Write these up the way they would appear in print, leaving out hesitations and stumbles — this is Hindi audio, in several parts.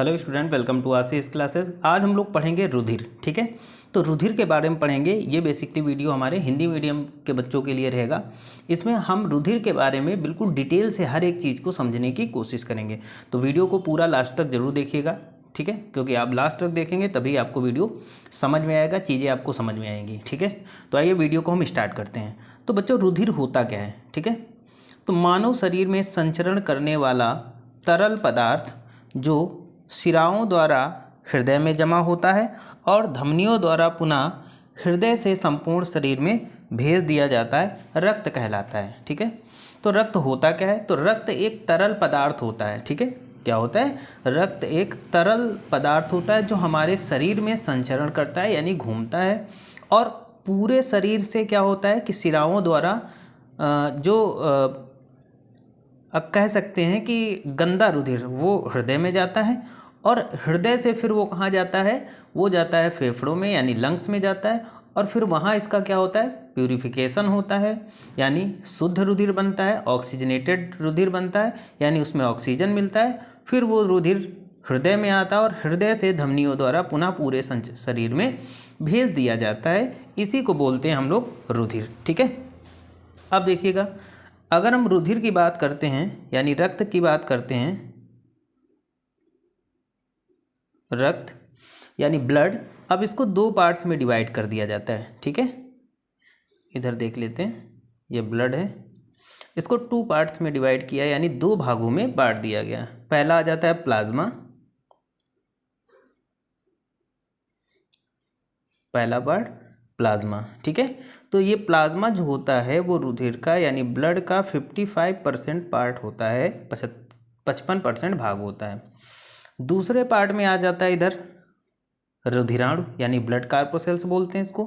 Hello student, welcome to Ashish classes. आज हम लोग पढ़ेंगे रुधिर। ठीक है, तो रुधिर के बारे में पढ़ेंगे। ये बेसिकली वीडियो हमारे हिंदी मीडियम के बच्चों के लिए रहेगा। इसमें हम रुधिर के बारे में बिल्कुल डिटेल से हर एक चीज़ को समझने की कोशिश करेंगे। तो वीडियो को पूरा लास्ट तक जरूर देखिएगा, ठीक है, क्योंकि आप लास्ट तक देखेंगे तभी आपको वीडियो समझ में आएगा, चीज़ें आपको समझ में आएंगी। ठीक है, तो आइए वीडियो को हम स्टार्ट करते हैं। तो बच्चों, रुधिर होता क्या है? ठीक है, तो मानव शरीर में संचरण करने वाला तरल पदार्थ जो शिराओं द्वारा हृदय में जमा होता है और धमनियों द्वारा पुनः हृदय से संपूर्ण शरीर में भेज दिया जाता है, रक्त कहलाता है। ठीक है, तो रक्त होता क्या है? तो रक्त एक तरल पदार्थ होता है। ठीक है, क्या होता है? रक्त एक तरल पदार्थ होता है जो हमारे शरीर में संचरण करता है, यानी घूमता है, और पूरे शरीर से क्या होता है कि शिराओं द्वारा अब कह सकते हैं कि गंदा रुधिर वो हृदय में जाता है, और हृदय से फिर वो कहाँ जाता है? वो जाता है फेफड़ों में, यानी लंग्स में जाता है, और फिर वहाँ इसका क्या होता है? प्यूरिफिकेशन होता है, यानी शुद्ध रुधिर बनता है, ऑक्सीजनेटेड रुधिर बनता है, यानी उसमें ऑक्सीजन मिलता है। फिर वो रुधिर हृदय में आता है और हृदय से धमनियों द्वारा पुनः पूरे शरीर में भेज दिया जाता है। इसी को बोलते हैं हम लोग रुधिर। ठीक है, अब देखिएगा, अगर हम रुधिर की बात करते हैं, यानी रक्त की बात करते हैं, रक्त यानी ब्लड, अब इसको दो पार्ट्स में डिवाइड कर दिया जाता है। ठीक है, इधर देख लेते हैं, ये ब्लड है, इसको टू पार्ट्स में डिवाइड किया, यानी दो भागों में बांट दिया गया। पहला आ जाता है प्लाज्मा, पहला पार्ट प्लाज्मा। ठीक है, तो ये प्लाज्मा जो होता है वो रुधिर का, यानी ब्लड का 55% पार्ट होता है, 55% भाग होता है। दूसरे पार्ट में आ जाता है इधर रुधिराणु, यानी ब्लड कार्पोसेल्स बोलते हैं इसको,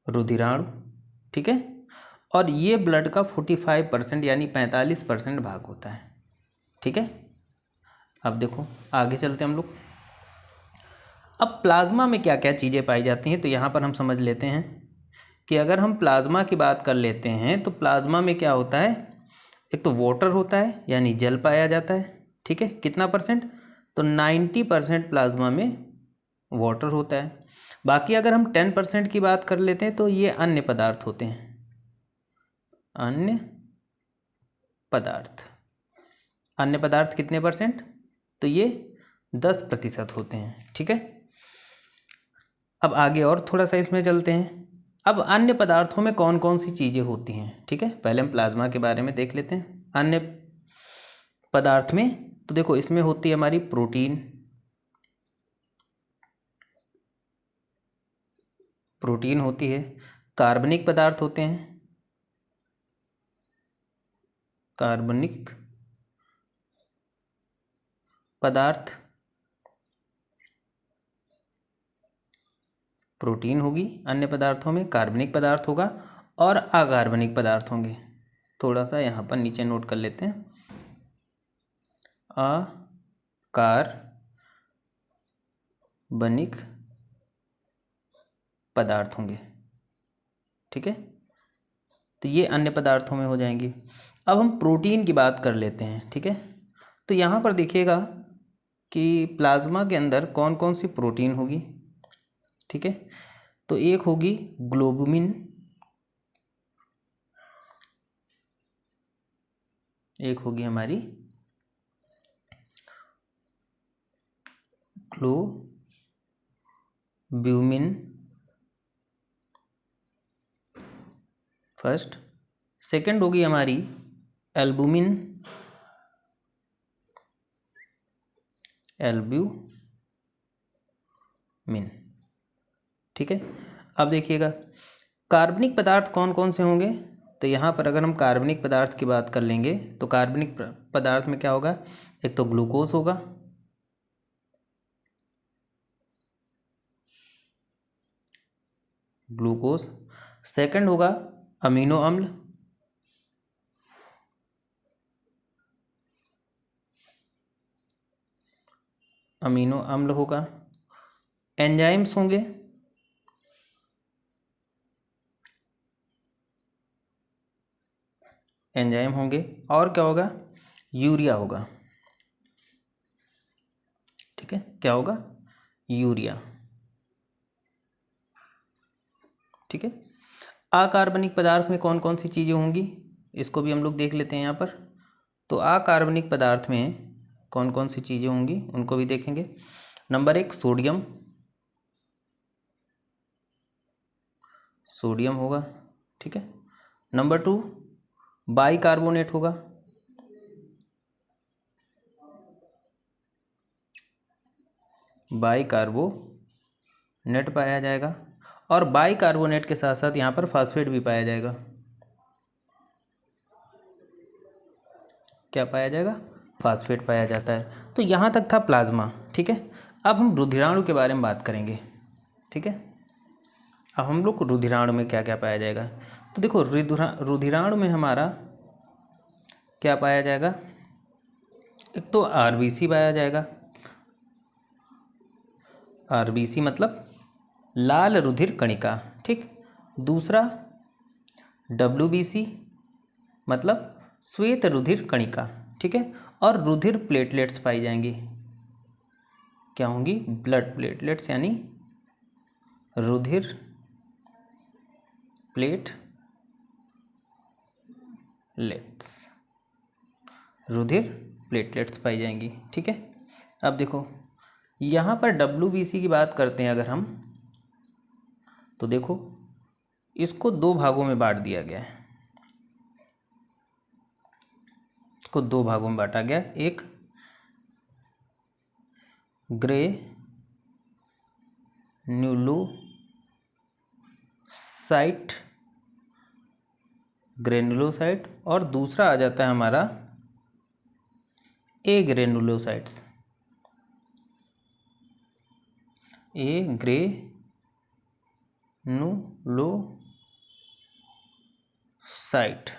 रुधिराणु। ठीक है, और ये ब्लड का 45% यानी 45% भाग होता है। ठीक है, अब देखो आगे चलते हैं हम लोग। अब प्लाज्मा में क्या क्या चीज़ें पाई जाती हैं, तो यहाँ पर हम समझ लेते हैं कि अगर हम प्लाज्मा की बात कर लेते हैं तो प्लाज्मा में क्या होता है? एक तो वाटर होता है, यानी जल पाया जाता है। ठीक है, कितना परसेंट? तो 90% प्लाज्मा में वाटर होता है। बाकी अगर हम 10% की बात कर लेते हैं तो ये अन्य पदार्थ होते हैं, अन्य पदार्थ। अन्य पदार्थ कितने परसेंट? तो ये 10% होते हैं। ठीक है, अब आगे और थोड़ा सा इसमें चलते हैं। अब अन्य पदार्थों में कौन कौन सी चीज़ें होती हैं? ठीक है, पहले हम प्लाज्मा के बारे में देख लेते हैं। अन्य पदार्थ में तो देखो, इसमें होती है हमारी प्रोटीन, प्रोटीन होती है, कार्बनिक पदार्थ होते हैं, कार्बनिक पदार्थ, प्रोटीन होगी अन्य पदार्थों में, कार्बनिक पदार्थ होगा, और अकार्बनिक पदार्थ होंगे। थोड़ा सा यहाँ पर नीचे नोट कर लेते हैं, अकार्बनिक पदार्थ होंगे। ठीक है, तो ये अन्य पदार्थों में हो जाएंगे। अब हम प्रोटीन की बात कर लेते हैं। ठीक है, तो यहाँ पर देखिएगा कि प्लाज्मा के अंदर कौन कौन सी प्रोटीन होगी। ठीक है, तो एक होगी ग्लोबुमिन, एक होगी हमारी ग्लोब्यूमिन फर्स्ट, सेकंड होगी हमारी एल्बुमिन, एल्ब्यूमिन। ठीक है, अब देखिएगा कार्बनिक पदार्थ कौन कौन से होंगे। तो यहाँ पर अगर हम कार्बनिक पदार्थ की बात कर लेंगे तो कार्बनिक पदार्थ में क्या होगा? एक तो ग्लूकोज होगा, ग्लूकोज। सेकंड होगा अमीनो अम्ल, अमीनो अम्ल होगा। एंजाइम्स होंगे, एंजाइम होंगे, और क्या होगा? यूरिया होगा, ठीक है, क्या होगा, यूरिया, ठीक है। अकार्बनिक पदार्थ में कौन कौन सी चीज़ें होंगी, इसको भी हम लोग देख लेते हैं यहाँ पर। तो अकार्बनिक पदार्थ में कौन कौन सी चीज़ें होंगी उनको भी देखेंगे। नंबर 1 सोडियम, सोडियम होगा, ठीक है। नंबर 2 बाइकार्बोनेट होगा, बाइकार्बोनेट पाया जाएगा। और बाइकार्बोनेट के साथ साथ यहाँ पर फास्फेट भी पाया जाएगा, क्या पाया जाएगा, फास्फेट पाया जाता है। तो यहाँ तक था प्लाज्मा, ठीक है। अब हम रुधिराणु के बारे में बात करेंगे, ठीक है। अब हम लोग रुधिराणु में क्या क्या पाया जाएगा, तो देखो रुधिराणु में हमारा क्या पाया जाएगा, एक तो आरबीसी पाया जाएगा, आरबीसी मतलब लाल रुधिर कणिका, ठीक। दूसरा डब्ल्यूबीसी मतलब श्वेत रुधिर कणिका, ठीक है। और रुधिर प्लेटलेट्स पाई जाएंगी, क्या होंगी, ब्लड प्लेटलेट्स, यानी रुधिर प्लेटलेट्स, रुधिर प्लेटलेट्स पाई जाएंगी, ठीक है। अब देखो यहाँ पर डब्ल्यूबीसी की बात करते हैं अगर हम, तो देखो इसको 2 भागों में बांट दिया गया है, इसको 2 भागों में बांटा गया। एक ग्रेनुलोसाइट और दूसरा आ जाता है हमारा ए ग्रेनुलोसाइट्स, ए ग्रेनुलोसाइट,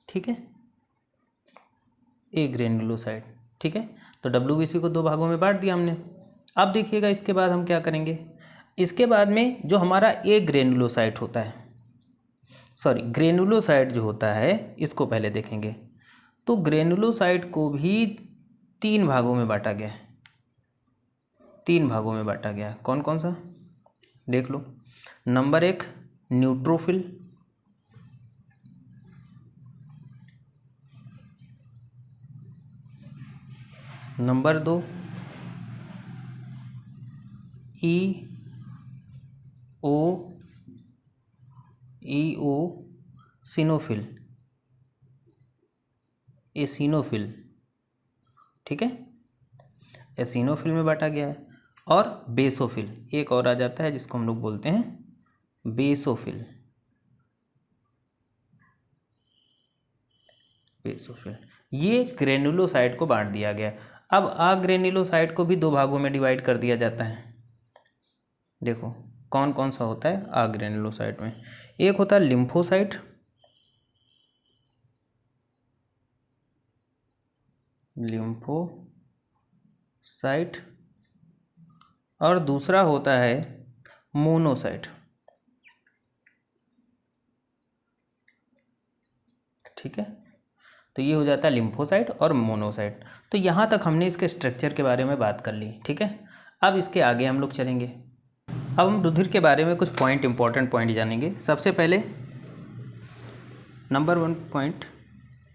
ठीक है, ए ग्रेनुलोसाइट, ठीक है। तो डब्ल्यूबीसी को 2 भागों में बांट दिया हमने। अब देखिएगा इसके बाद हम क्या करेंगे, इसके बाद में जो हमारा ए ग्रेनुलोसाइट होता है, सॉरी ग्रेनुलोसाइट जो होता है, इसको पहले देखेंगे। तो ग्रेनुलोसाइट को भी 3 भागों में बांटा गया है, 3 भागों में बांटा गया है। कौन कौन सा, देख लो। Number 1 neutrophil, number 2 eosinophil, eosinophil, ठीक है, एसिनोफिल में बांटा गया है। और बेसोफिल, एक और आ जाता है जिसको हम लोग बोलते हैं बेसोफिल, बेसोफिल। ये ग्रेनुलोसाइट को बांट दिया गया। अब अग्रेनुलोसाइट को भी 2 भागों में डिवाइड कर दिया जाता है। देखो कौन कौन सा होता है अग्रेनुलोसाइट में, एक होता है लिम्फोसाइट, लिम्फोसाइट, और दूसरा होता है मोनोसाइट, ठीक है। तो ये हो जाता है लिम्फोसाइट और मोनोसाइट। तो यहाँ तक हमने इसके स्ट्रक्चर के बारे में बात कर ली, ठीक है। अब इसके आगे हम लोग चलेंगे। अब हम रुधिर के बारे में कुछ पॉइंट, इंपॉर्टेंट पॉइंट जानेंगे। सबसे पहले नंबर 1 पॉइंट,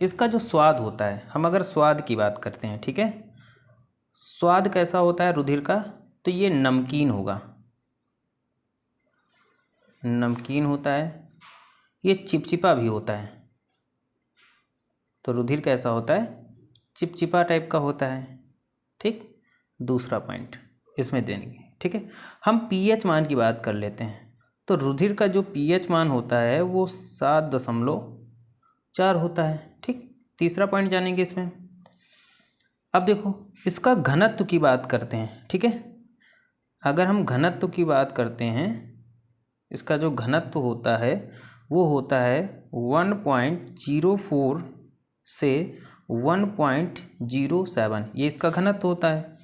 इसका जो स्वाद होता है, हम अगर स्वाद की बात करते हैं, ठीक है, स्वाद कैसा होता है रुधिर का, तो ये नमकीन होगा, नमकीन होता है, ये चिपचिपा भी होता है। तो रुधिर कैसा होता है, चिपचिपा टाइप का होता है, ठीक। दूसरा पॉइंट इसमें देंगे, ठीक है। हम पीएच मान की बात कर लेते हैं। तो रुधिर का जो पीएच मान होता है वो 7.4 होता है, ठीक। तीसरा पॉइंट जानेंगे इसमें। अब देखो इसका घनत्व की बात करते हैं, ठीक है। अगर हम घनत्व की बात करते हैं, इसका जो घनत्व होता है वो होता है 1.04 से 1.07, ये इसका घनत्व होता है।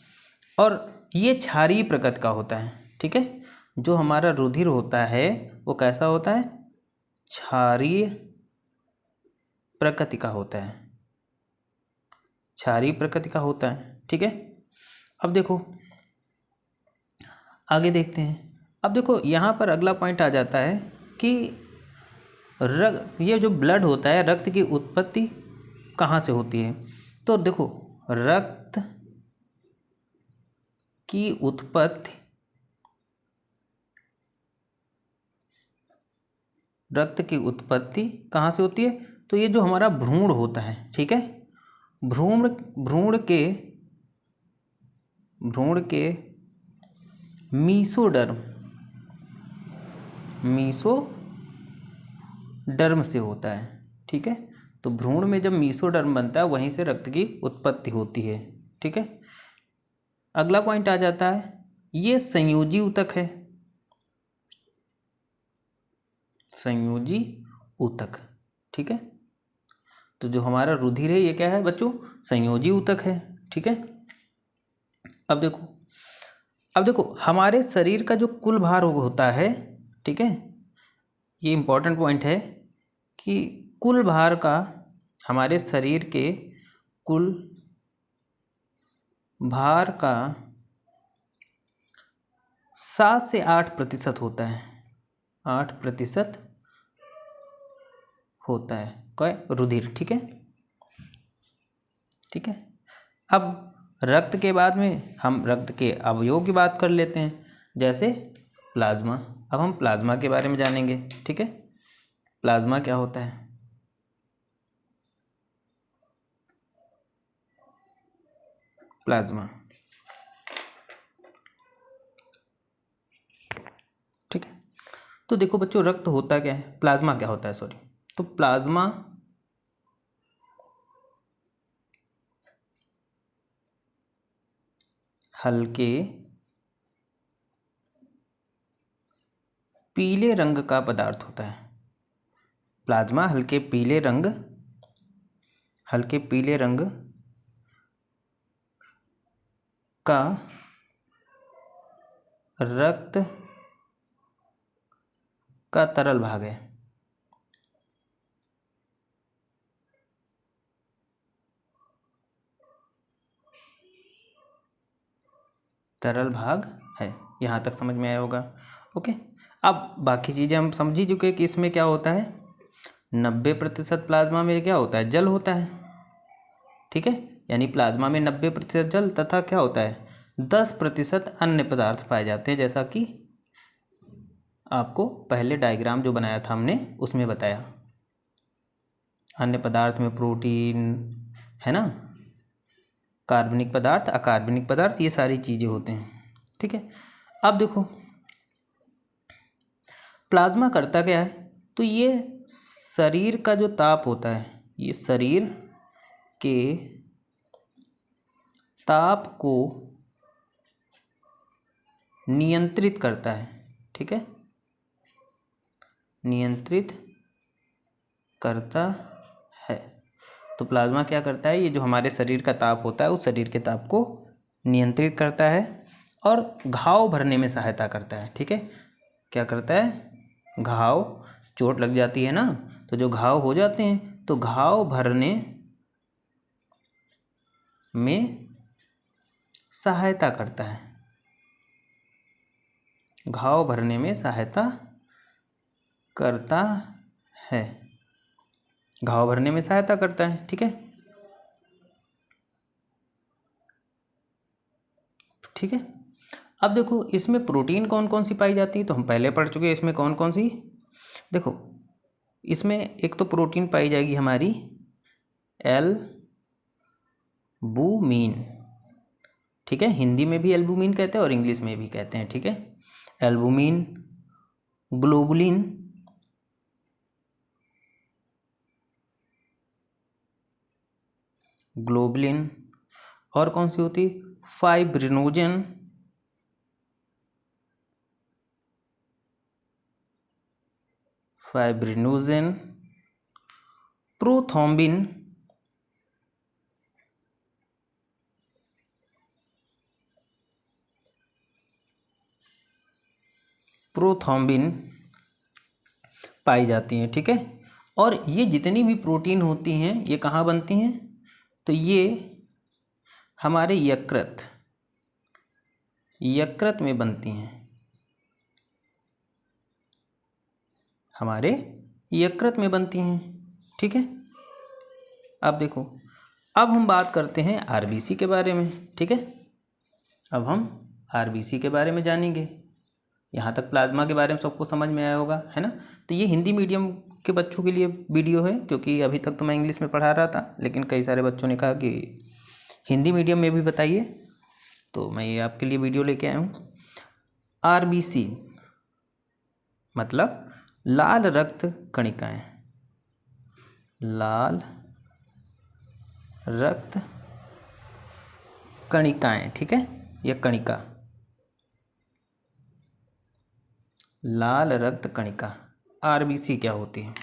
और ये क्षारीय प्रकृति का होता है, ठीक है। जो हमारा रुधिर होता है वो कैसा होता है, क्षारीय प्रकृति का होता है, क्षारीय प्रकृति का होता है। ठीक है, अब देखो आगे देखते हैं। अब देखो यहाँ पर अगला पॉइंट आ जाता है कि ये जो ब्लड होता है, रक्त की उत्पत्ति कहाँ से होती है। तो देखो रक्त की उत्पत्ति कहाँ से होती है। तो ये जो हमारा भ्रूण होता है, ठीक है, भ्रूण के मीसोडर्म से होता है। ठीक है, तो भ्रूण में जब मीसोडर्म बनता है वहीं से रक्त की उत्पत्ति होती है। ठीक है, अगला पॉइंट आ जाता है, ये संयोजी ऊतक है। संयोजी ऊतक, ठीक है, तो जो हमारा रुधिर है ये क्या है बच्चों, संयोजी ऊतक है। ठीक है, अब देखो हमारे शरीर का जो कुल भार होता है, ठीक है, ये इंपॉर्टेंट पॉइंट है कि कुल भार का, हमारे शरीर के कुल भार का 7 से 8% होता है। 8% होता है क्या, रुधिर। ठीक है, ठीक है, अब रक्त के बाद में हम रक्त के अवयव की बात कर लेते हैं, जैसे प्लाज्मा। अब हम प्लाज्मा के बारे में जानेंगे। ठीक है, प्लाज्मा क्या होता है। प्लाज्मा, ठीक है, तो देखो बच्चों रक्त होता क्या है, प्लाज्मा क्या होता है, सॉरी। तो प्लाज्मा हल्के पीले रंग का पदार्थ होता है। प्लाज्मा हल्के पीले रंग का रक्त का तरल भाग है। तरल भाग है, यहाँ तक समझ में आया होगा। ओके, अब बाकी चीज़ें हम समझ ही चुके कि इसमें क्या होता है, 90% प्लाज्मा में क्या होता है, जल होता है। ठीक है, यानी प्लाज्मा में 90% जल तथा क्या होता है, 10% अन्य पदार्थ पाए जाते हैं, जैसा कि आपको पहले डायग्राम जो बनाया था हमने उसमें बताया। अन्य पदार्थ में प्रोटीन है ना, कार्बनिक पदार्थ, अकार्बनिक पदार्थ, ये सारी चीज़ें होते हैं। ठीक है, अब देखो प्लाज्मा करता क्या है, तो ये शरीर का जो ताप होता है, ये शरीर के ताप को नियंत्रित करता है। ठीक है, नियंत्रित करता है। तो प्लाज्मा क्या करता है, ये जो हमारे शरीर का ताप होता है उस शरीर के ताप को नियंत्रित करता है और घाव भरने में सहायता करता है। ठीक है, क्या करता है, घाव, चोट लग जाती है ना, तो जो घाव हो जाते हैं तो घाव भरने में सहायता करता है। घाव भरने में सहायता करता है, घाव भरने में सहायता करता है। ठीक है, ठीक है, अब देखो इसमें प्रोटीन कौन कौन सी पाई जाती है, तो हम पहले पढ़ चुके हैं इसमें कौन कौन सी। देखो इसमें एक तो प्रोटीन पाई जाएगी हमारी एल्बुमिन। ठीक है, हिंदी में भी एल्बुमिन कहते हैं और इंग्लिश में भी कहते हैं। ठीक है, एल्बुमिन, ग्लोबुलिन, और कौन सी होती, फाइब्रिनोजन, प्रोथ्रोम्बिन, पाई जाती हैं। ठीक है, और ये जितनी भी प्रोटीन होती हैं ये कहाँ बनती हैं, तो ये हमारे यकृत में बनती हैं, हमारे यकृत में बनती हैं। ठीक है, अब देखो, अब हम बात करते हैं आरबीसी के बारे में। ठीक है, अब हम आरबीसी के बारे में जानेंगे। यहाँ तक प्लाज्मा के बारे में सबको समझ में आया होगा, है ना। तो ये हिंदी मीडियम के बच्चों के लिए वीडियो है, क्योंकि अभी तक तो मैं इंग्लिश में पढ़ा रहा था, लेकिन कई सारे बच्चों ने कहा कि हिंदी मीडियम में भी बताइए, तो मैं ये आपके लिए वीडियो लेके आया हूँ। आरबीसी मतलब लाल रक्त कणिकाएं, लाल रक्त कणिकाएं। ठीक है, यह कणिका, लाल रक्त कणिका, आरबीसी क्या होती है।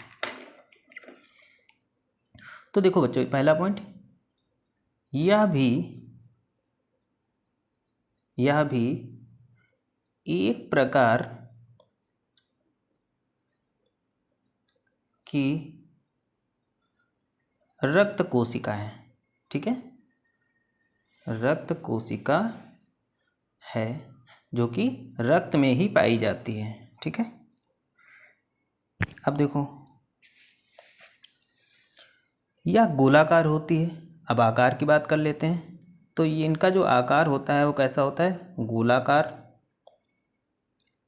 तो देखो बच्चों, पहला पॉइंट, यह भी एक प्रकार की रक्त कोशिका है। ठीक है, रक्त कोशिका है जो कि रक्त में ही पाई जाती है। ठीक है, अब देखो, यह गोलाकार होती है। अब आकार की बात कर लेते हैं, तो ये इनका जो आकार होता है वो कैसा होता है, गोलाकार,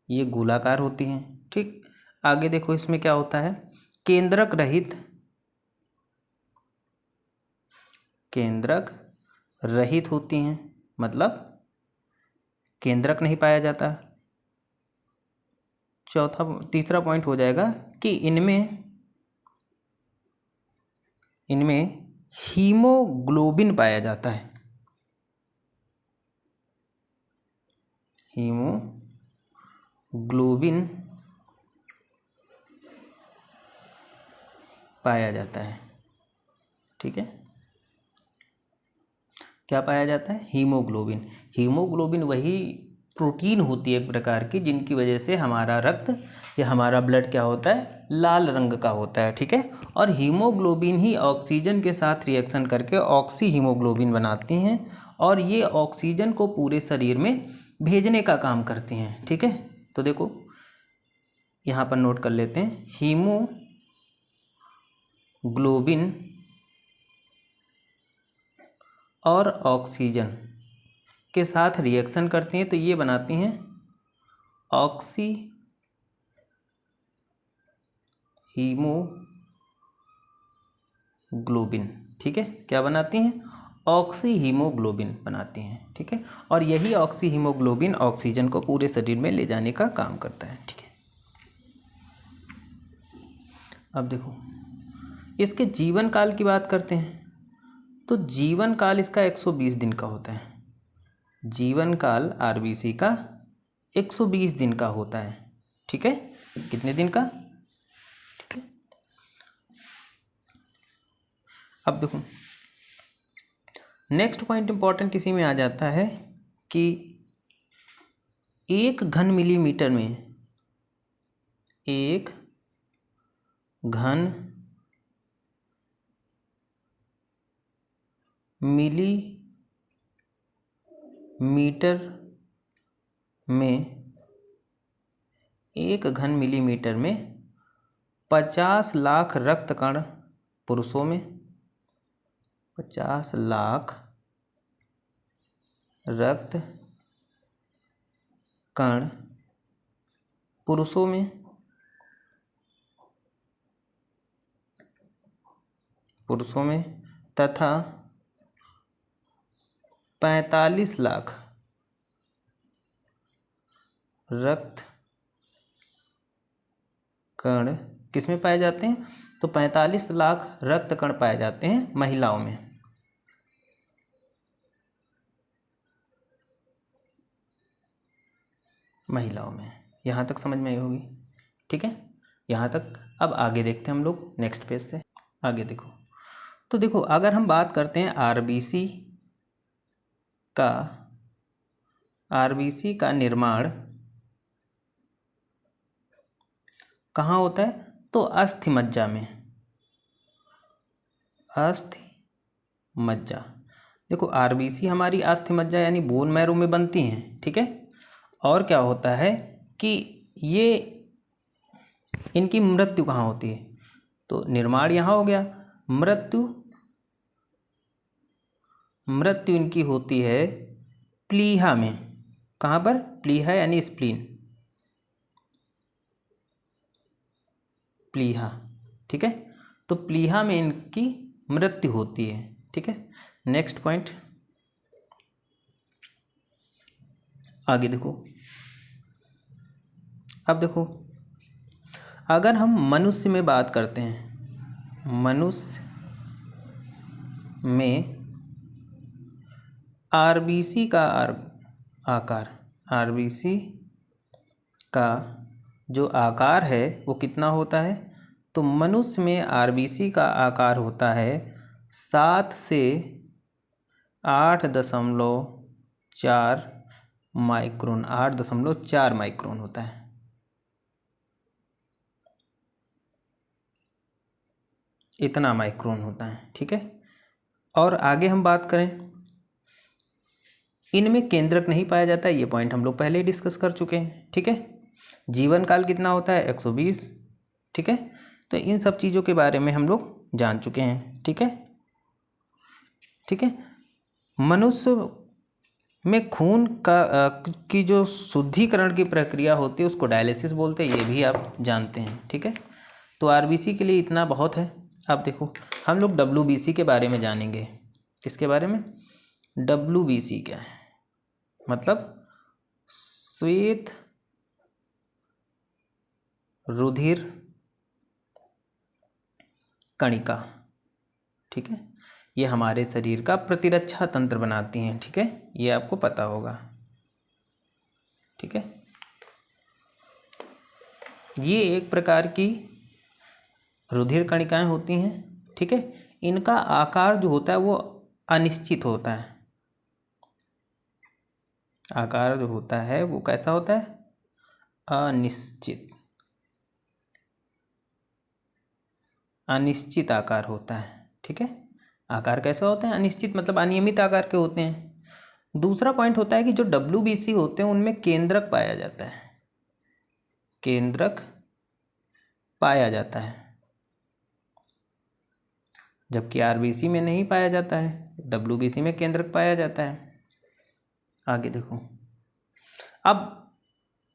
ये गोलाकार होती हैं। ठीक, आगे देखो, इसमें क्या होता है, केंद्रक रहित होती हैं, मतलब केंद्रक नहीं पाया जाता। तीसरा पॉइंट हो जाएगा कि इनमें हीमोग्लोबिन पाया जाता है, हीमोग्लोबिन पाया जाता है। ठीक है, क्या पाया जाता है, हीमोग्लोबिन। हीमोग्लोबिन वही प्रोटीन होती है एक प्रकार की, जिनकी वजह से हमारा रक्त या हमारा ब्लड क्या होता है, लाल रंग का होता है। ठीक है, और हीमोग्लोबिन ही ऑक्सीजन के साथ रिएक्शन करके ऑक्सी हीमोग्लोबिन बनाती हैं, और ये ऑक्सीजन को पूरे शरीर में भेजने का काम करती हैं। ठीक है, तो देखो यहाँ पर नोट कर लेते हैं, हीमोग्लोबिन और ऑक्सीजन के साथ रिएक्शन करती हैं, तो ये बनाती हैं ऑक्सी हीमोग्लोबिन। ठीक है, क्या बनाती हैं, ऑक्सी हीमोग्लोबिन बनाती हैं। ठीक है, और यही ऑक्सी हीमोग्लोबिन ऑक्सीजन को पूरे शरीर में ले जाने का काम करता है। ठीक है, अब देखो, इसके जीवन काल की बात करते हैं, तो जीवन काल इसका 120 दिन का होता है। जीवन काल आरबीसी का 120 दिन का होता है। ठीक है, कितने दिन का, ठीक है। अब देखो, नेक्स्ट पॉइंट इंपॉर्टेंट इसी में आ जाता है कि 1 घन मिलीमीटर में, 1 घन मिलीमीटर में, 1 घन मिलीमीटर में 50 लाख रक्त कण पुरुषों में, 50 लाख रक्त कण पुरुषों में तथा 45 लाख रक्त कण किस में पाए जाते हैं, तो 45 लाख रक्त कण पाए जाते हैं महिलाओं में। यहाँ तक समझ में आई होगी। ठीक है, यहाँ तक। अब आगे देखते हैं हम लोग नेक्स्ट पेज से आगे। देखो, तो देखो, अगर हम बात करते हैं आरबीसी का निर्माण कहाँ होता है, तो अस्थि मज्जा में, अस्थि मज्जा। देखो आरबीसी हमारी अस्थि मज्जा यानी बोन मैरो में बनती हैं, ठीक है। और क्या होता है कि ये इनकी मृत्यु कहाँ होती है, तो निर्माण यहाँ हो गया, मृत्यु इनकी होती है प्लीहा में। कहाँ पर, प्लीहा यानी स्प्लीन, प्लीहा, ठीक है। तो प्लीहा में इनकी मृत्यु होती है, ठीक है। नेक्स्ट पॉइंट आगे देखो। अब देखो अगर हम मनुष्य में बात करते हैं, मनुष्य में आरबीसी का आकार, आरबीसी का जो आकार है वो कितना होता है, तो मनुष्य में आरबीसी का आकार होता है 7 से 8.4 माइक्रोन, 8.4 माइक्रोन होता है। इतना माइक्रोन होता है, ठीक है। और आगे हम बात करें, इनमें केंद्रक नहीं पाया जाता है, ये पॉइंट हम लोग पहले ही डिस्कस कर चुके हैं, ठीक है। जीवन काल कितना होता है, 120, ठीक है। तो इन सब चीज़ों के बारे में हम लोग जान चुके हैं, ठीक है, ठीक है। मनुष्य में खून का की जो शुद्धिकरण की प्रक्रिया होती है उसको डायलिसिस बोलते हैं, ये भी आप जानते हैं, ठीक है। तो आरबीसी के लिए इतना बहुत है। अब देखो हम लोग डब्ल्यूबीसी के बारे में जानेंगे। किसके बारे में, डब्ल्यूबीसी क्या है, मतलब श्वेत रुधिर कणिका, ठीक है। ये हमारे शरीर का प्रतिरक्षा तंत्र बनाती हैं, ठीक है, ये आपको पता होगा, ठीक है। ये एक प्रकार की रुधिर कणिकाएं होती हैं, ठीक है। इनका आकार जो होता है वो अनिश्चित होता है, आकार जो होता है वो कैसा होता है, अनिश्चित, अनिश्चित आकार होता है, ठीक है। आकार कैसा होता है, अनिश्चित, मतलब अनियमित आकार के होते हैं। दूसरा पॉइंट होता है कि जो डब्ल्यूबीसी होते हैं उनमें केंद्रक पाया जाता है, केंद्रक पाया जाता है, जबकि आरबीसी में नहीं पाया जाता है, डब्ल्यूबीसी में केंद्रक पाया जाता है। आगे देखो, अब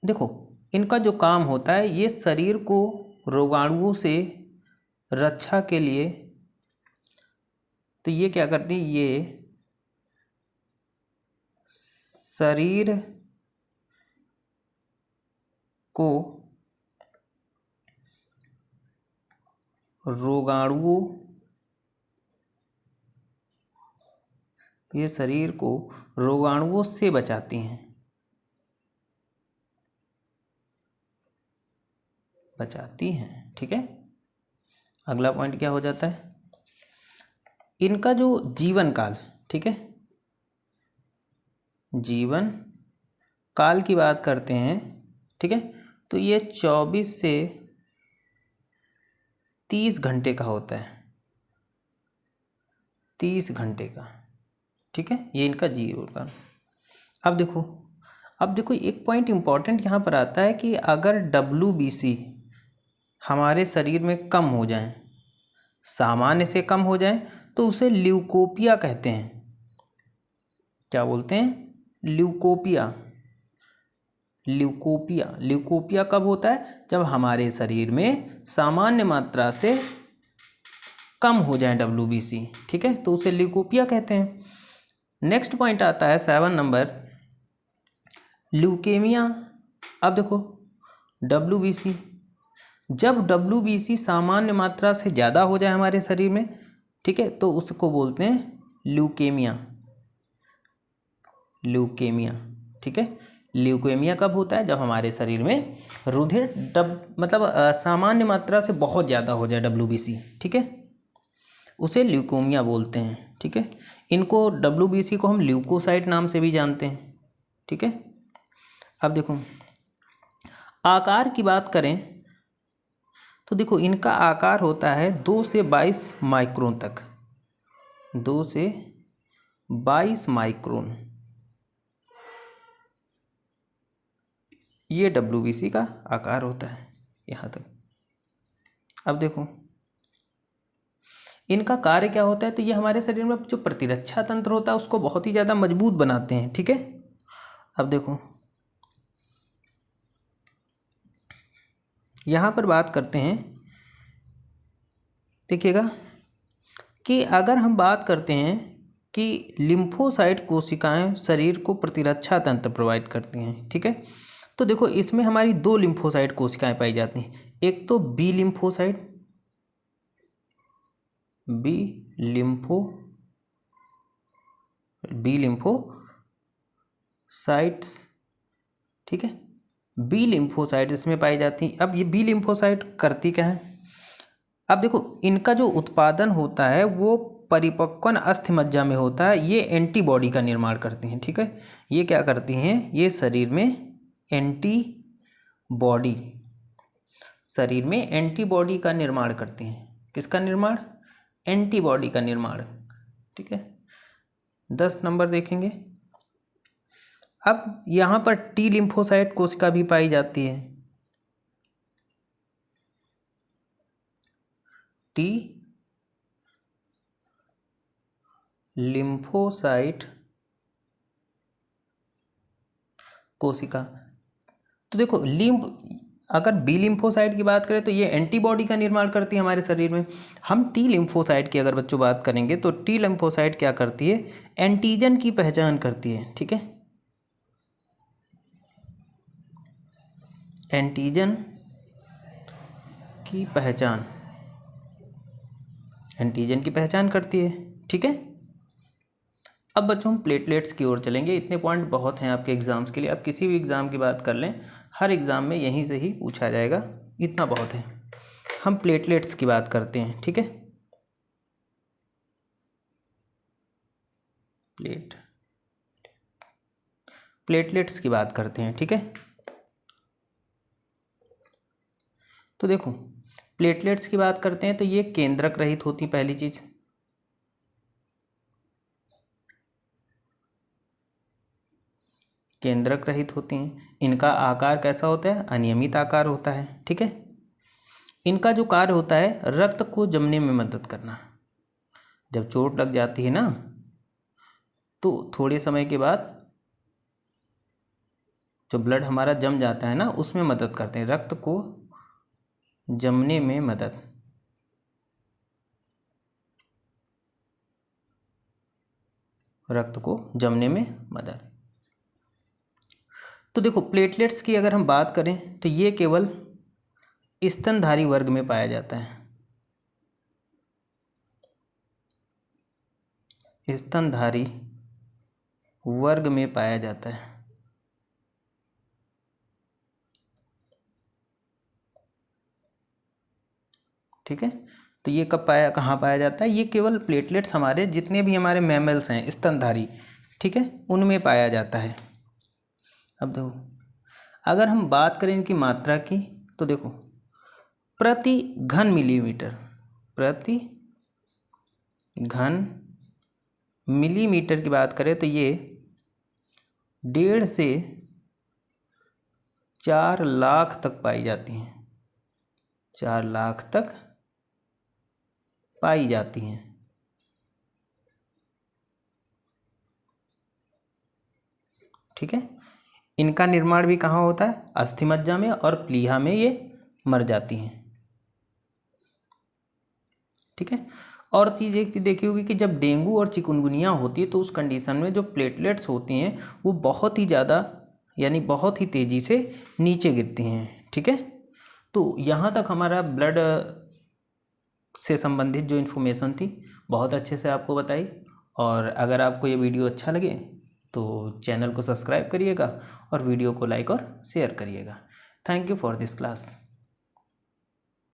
देखो इनका जो काम होता है, ये शरीर को रोगाणुओं से रक्षा के लिए, तो ये क्या करती है, ये शरीर को रोगाणुओं, ये शरीर को रोगाणुओं से बचाती हैं, बचाती हैं, ठीक है। अगला पॉइंट क्या हो जाता है, इनका जो जीवन काल, ठीक है, जीवन काल की बात करते हैं, ठीक है, तो ये 24 से 30 घंटे का होता है, 30 घंटे का, ठीक है, ये इनका जीवन काल। अब देखो एक पॉइंट इम्पॉर्टेंट यहाँ पर आता है कि अगर डब्ल्यूबीसी हमारे शरीर में कम हो जाए, सामान्य से कम हो जाए, तो उसे ल्यूकोपिया कहते हैं। क्या बोलते हैं, ल्यूकोपिया। ल्यूकोपिया, ल्यूकोपिया कब होता है, जब हमारे शरीर में सामान्य मात्रा से कम हो जाए डब्ल्यूबीसी, ठीक है, तो उसे ल्यूकोपिया कहते हैं। नेक्स्ट पॉइंट आता है 7 नंबर, ल्यूकेमिया। अब देखो डब्ल्यूबीसी, जब डब्ल्यूबीसी सामान्य मात्रा से ज़्यादा हो जाए हमारे शरीर में, ठीक है, तो उसको बोलते हैं ल्यूकेमिया, ल्यूकेमिया, ठीक है। ल्यूकेमिया कब होता है, जब हमारे शरीर में रुधिर मतलब सामान्य मात्रा से बहुत ज़्यादा हो जाए डब्ल्यूबीसी, ठीक है, उसे ल्यूकेमिया बोलते हैं, ठीक है। इनको डब्ल्यूबीसी को हम ल्यूकोसाइट नाम से भी जानते हैं, ठीक है। अब देखो आकार की बात करें तो देखो इनका आकार होता है 2 से 22 माइक्रोन तक, 2 से 22 माइक्रोन, ये WBC का आकार होता है यहाँ तक। अब देखो इनका कार्य क्या होता है, तो ये हमारे शरीर में जो प्रतिरक्षा तंत्र होता है उसको बहुत ही ज़्यादा मजबूत बनाते हैं, ठीक है। अब देखो यहाँ पर बात करते हैं, देखिएगा कि अगर हम बात करते हैं कि लिम्फोसाइट कोशिकाएं शरीर को प्रतिरक्षा तंत्र प्रोवाइड करती हैं, ठीक है। तो देखो इसमें हमारी 2 लिम्फोसाइट कोशिकाएं पाई जाती हैं, एक तो बी लिम्फोसाइट्स, ठीक है। बी लिम्फोसाइट इसमें पाई जाती हैं। अब ये बी लिम्फोसाइट करती क्या है, अब देखो इनका जो उत्पादन होता है वो परिपक्वन अस्थिमज्जा में होता है। ये एंटीबॉडी का निर्माण करती हैं, ठीक है। ये क्या करती हैं, ये शरीर में एंटीबॉडी का निर्माण करती हैं। किसका निर्माण, एंटीबॉडी का निर्माण, ठीक है। 10 नंबर देखेंगे। अब यहाँ पर टी लिम्फोसाइट कोशिका भी पाई जाती है, टी लिम्फोसाइट कोशिका। तो देखो अगर बी लिम्फोसाइट की बात करें तो ये एंटीबॉडी का निर्माण करती है हमारे शरीर में। हम टी लिम्फोसाइट की अगर बच्चों बात करेंगे तो टी लिम्फोसाइट क्या करती है, एंटीजन की पहचान करती है, ठीक है। एंटीजन की पहचान करती है, ठीक है। अब बच्चों हम प्लेटलेट्स की ओर चलेंगे। इतने पॉइंट बहुत हैं आपके एग्जाम्स के लिए, आप किसी भी एग्ज़ाम की बात कर लें, हर एग्ज़ाम में यहीं से ही पूछा जाएगा, इतना बहुत है। हम प्लेटलेट्स की बात करते हैं, ठीक है। प्लेटलेट्स की बात करते हैं, ठीक है। तो देखो प्लेटलेट्स की बात करते हैं तो ये केंद्रक रहित होती, पहली चीज। केंद्रक रहित होती हैं। इनका आकार कैसा होता है, अनियमित आकार होता है, ठीक है। इनका जो कार्य होता है रक्त को जमने में मदद करना। जब चोट लग जाती है ना तो थोड़े समय के बाद जो ब्लड हमारा जम जाता है ना उसमें मदद करते हैं, रक्त को जमने में मदद। तो देखो प्लेटलेट्स की अगर हम बात करें तो ये केवल स्तनधारी वर्ग में पाया जाता है। स्तनधारी वर्ग में पाया जाता है, ठीक है। तो ये कहाँ पाया जाता है, ये केवल प्लेटलेट्स हमारे जितने भी हमारे मैमल्स हैं स्तनधारी, ठीक है, उनमें पाया जाता है। अब देखो अगर हम बात करें इनकी मात्रा की तो देखो प्रति घन मिलीमीटर की बात करें तो ये 1.5 से 4 लाख तक पाई जाती हैं, 4 लाख तक पाई जाती हैं, ठीक है। इनका निर्माण भी कहाँ होता है, अस्थिमज्जा में, और प्लीहा में ये मर जाती हैं, ठीक है। और चीज़ एक देखी होगी कि जब डेंगू और चिकनगुनिया होती है तो उस कंडीशन में जो प्लेटलेट्स होती हैं वो बहुत ही ज़्यादा यानी बहुत ही तेज़ी से नीचे गिरती हैं, ठीक है। तो यहाँ तक हमारा ब्लड से संबंधित जो इन्फॉर्मेशन थी बहुत अच्छे से आपको बताई। और अगर आपको ये वीडियो अच्छा लगे तो चैनल को सब्सक्राइब करिएगा और वीडियो को लाइक और शेयर करिएगा। Thank you for this class.